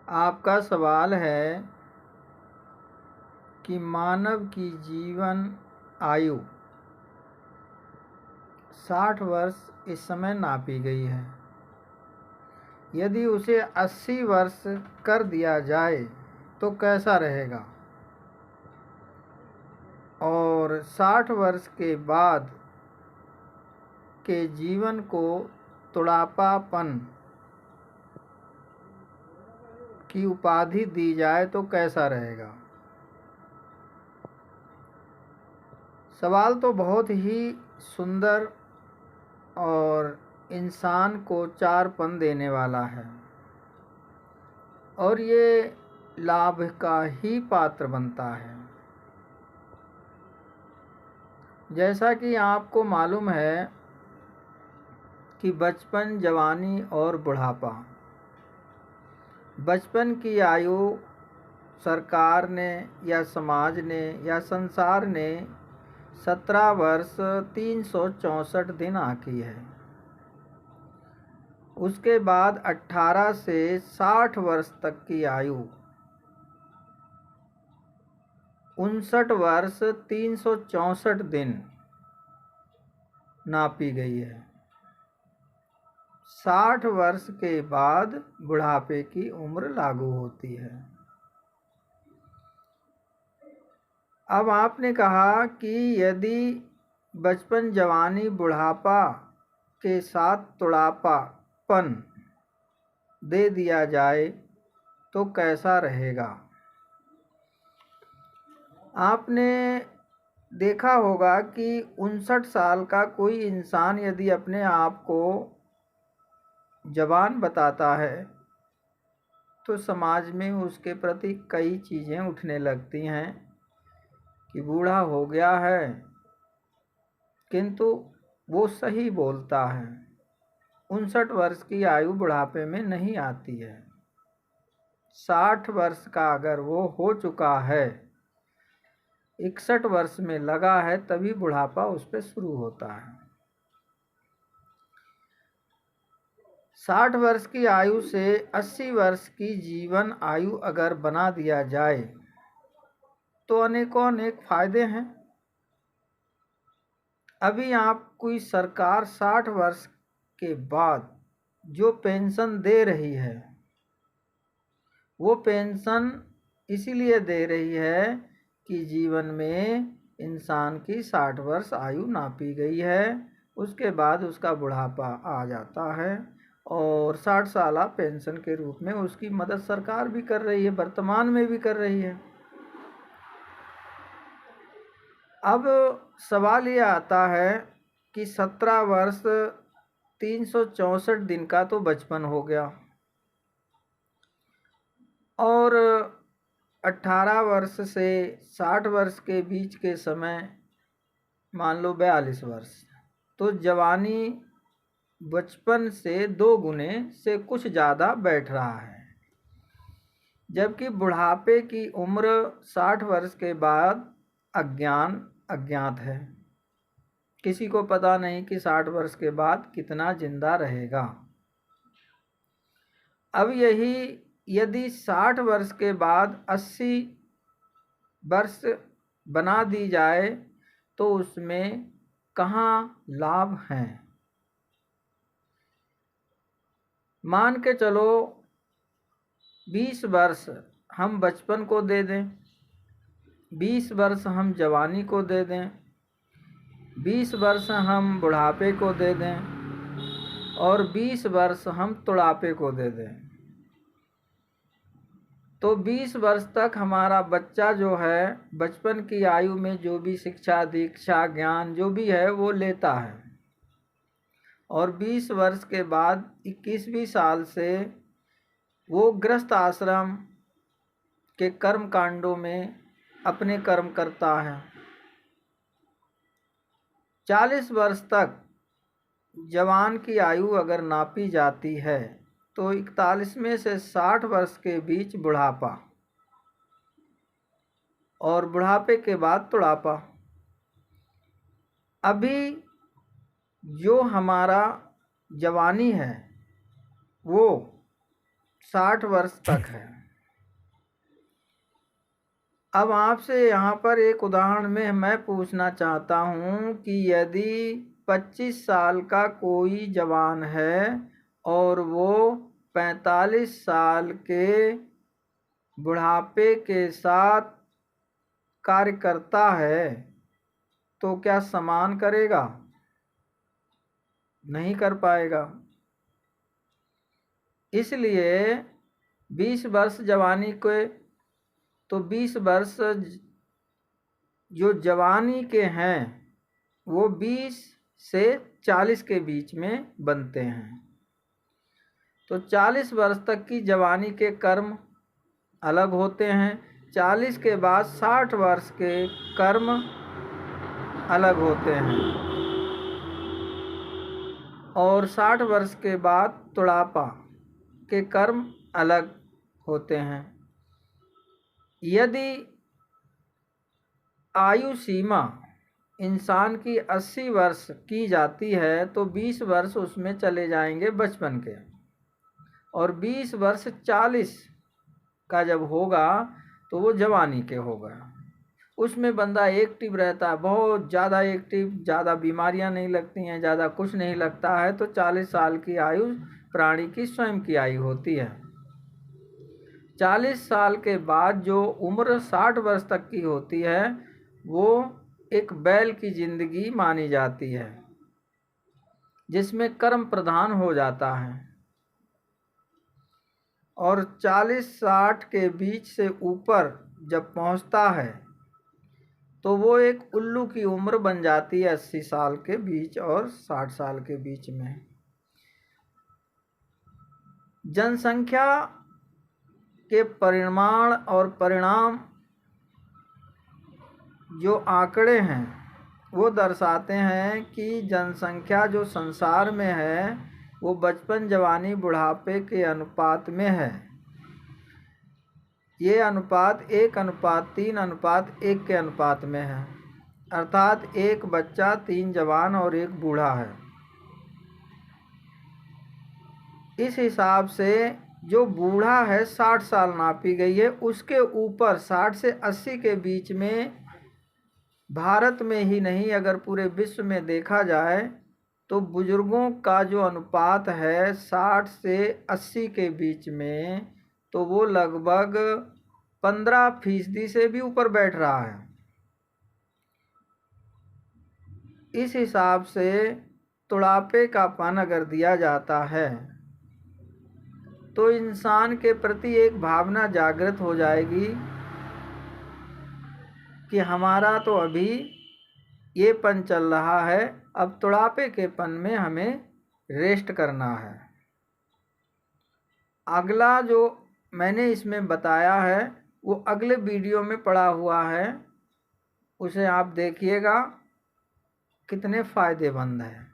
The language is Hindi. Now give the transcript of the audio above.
आपका सवाल है कि मानव की जीवन आयु 60 वर्ष इस समय नापी गई है। यदि उसे 80 वर्ष कर दिया जाए तो कैसा रहेगा, और 60 वर्ष के बाद के जीवन को बुढ़ापापन की उपाधि दी जाए तो कैसा रहेगा। सवाल तो बहुत ही सुंदर और इंसान को चारपन देने वाला है, और ये लाभ का ही पात्र बनता है। जैसा कि आपको मालूम है कि बचपन, जवानी और बुढ़ापा, बचपन की आयु सरकार ने या समाज ने या संसार ने 17 वर्ष 364 दिन आंकी है। उसके बाद 18 से 60 वर्ष तक की आयु 59 वर्ष 364 दिन नापी गई है। 60 वर्ष के बाद बुढ़ापे की उम्र लागू होती है। अब आपने कहा कि यदि बचपन, जवानी, बुढ़ापा के साथ बुढ़ापापन दे दिया जाए तो कैसा रहेगा। आपने देखा होगा कि 59 साल का कोई इंसान यदि अपने आप को जवान बताता है तो समाज में उसके प्रति कई चीज़ें उठने लगती हैं कि बूढ़ा हो गया है, किंतु वो सही बोलता है। 59 वर्ष की आयु बुढ़ापे में नहीं आती है। 60 वर्ष का अगर वो हो चुका है, 61 वर्ष में लगा है, तभी बुढ़ापा उस पर शुरू होता है। 60 वर्ष की आयु से 80 वर्ष की जीवन आयु अगर बना दिया जाए तो अनेकों अनेक फायदे हैं। अभी आपकी सरकार 60 वर्ष के बाद जो पेंशन दे रही है, वो पेंशन इसीलिए दे रही है कि जीवन में इंसान की 60 वर्ष आयु नापी गई है, उसके बाद उसका बुढ़ापा आ जाता है, और 60 साल पेंशन के रूप में उसकी मदद सरकार भी कर रही है, वर्तमान में भी कर रही है। अब सवाल ये आता है कि 17 वर्ष 364 दिन का तो बचपन हो गया, और 18 वर्ष से 60 वर्ष के बीच के समय मान लो 42 वर्ष, तो जवानी बचपन से 2 गुने से कुछ ज़्यादा बैठ रहा है। जबकि बुढ़ापे की उम्र 60 वर्ष के बाद अज्ञात है। किसी को पता नहीं कि 60 वर्ष के बाद कितना जिंदा रहेगा। अब यही यदि 60 वर्ष के बाद 80 वर्ष बना दी जाए तो उसमें कहाँ लाभ हैं। मान के चलो 20 वर्ष हम बचपन को दे दें, 20 वर्ष हम जवानी को दे दें, 20 वर्ष हम बुढ़ापे को दे दें, और 20 वर्ष हम बुढ़ापे को दे दें, तो 20 वर्ष तक हमारा बच्चा जो है बचपन की आयु में जो भी शिक्षा, दीक्षा, ज्ञान जो भी है वो लेता है, और 20 वर्ष के बाद 21वीं साल से वो गृहस्थ आश्रम के कर्म कांडों में अपने कर्म करता है। 40 वर्ष तक जवान की आयु अगर नापी जाती है तो 41 में से 60 वर्ष के बीच बुढ़ापा, और बुढ़ापे के बाद बुढ़ापा। अभी जो हमारा जवानी है वो 60 वर्ष तक है। अब आपसे यहाँ पर एक उदाहरण में मैं पूछना चाहता हूँ कि यदि 25 साल का कोई जवान है और वो 45 साल के बुढ़ापे के साथ कार्य करता है तो क्या समान करेगा? नहीं कर पाएगा। इसलिए 20 वर्ष जवानी के, तो 20 वर्ष जो जवानी के हैं वो 20 से 40 के बीच में बनते हैं। तो 40 वर्ष तक की जवानी के कर्म अलग होते हैं, 40 के बाद 60 वर्ष के कर्म अलग होते हैं और 60 वर्ष के बाद बुढ़ापा के कर्म अलग होते हैं। यदि आयु सीमा इंसान की 80 वर्ष की जाती है तो 20 वर्ष उसमें चले जाएंगे बचपन के, और 20 वर्ष 40 का जब होगा तो वो जवानी के होगा। उसमें बंदा एक्टिव रहता है, बहुत ज़्यादा एक्टिव, ज़्यादा बीमारियां नहीं लगती हैं, ज़्यादा कुछ नहीं लगता है। तो 40 साल की आयु प्राणी की स्वयं की आयु होती है। 40 साल के बाद जो उम्र 60 वर्ष तक की होती है वो एक बैल की जिंदगी मानी जाती है, जिसमें कर्म प्रधान हो जाता है। और 40-60 के बीच से ऊपर जब पहुंचता है तो वो एक उल्लू की उम्र बन जाती है, 80 साल के बीच और 60 साल के बीच में। जनसंख्या के परिमाण और परिणाम जो आंकड़े हैं वो दर्शाते हैं कि जनसंख्या जो संसार में है वो बचपन, जवानी, बुढ़ापे के अनुपात में है। ये अनुपात 1:3:1 के अनुपात में है, अर्थात एक बच्चा, 3 जवान और 1 बूढ़ा है। इस हिसाब से जो बूढ़ा है 60 साल नापी गई है, उसके ऊपर 60 से 80 के बीच में भारत में ही नहीं अगर पूरे विश्व में देखा जाए तो बुजुर्गों का जो अनुपात है 60 से 80 के बीच में, तो वो लगभग 15% से भी ऊपर बैठ रहा है। इस हिसाब से बुढ़ापे का पन अगर दिया जाता है तो इंसान के प्रति एक भावना जागृत हो जाएगी कि हमारा तो अभी ये पन चल रहा है, अब बुढ़ापे के पन में हमें रेस्ट करना है। अगला जो मैंने इसमें बताया है वो अगले वीडियो में पड़ा हुआ है, उसे आप देखिएगा, कितने फ़ायदेमंद है।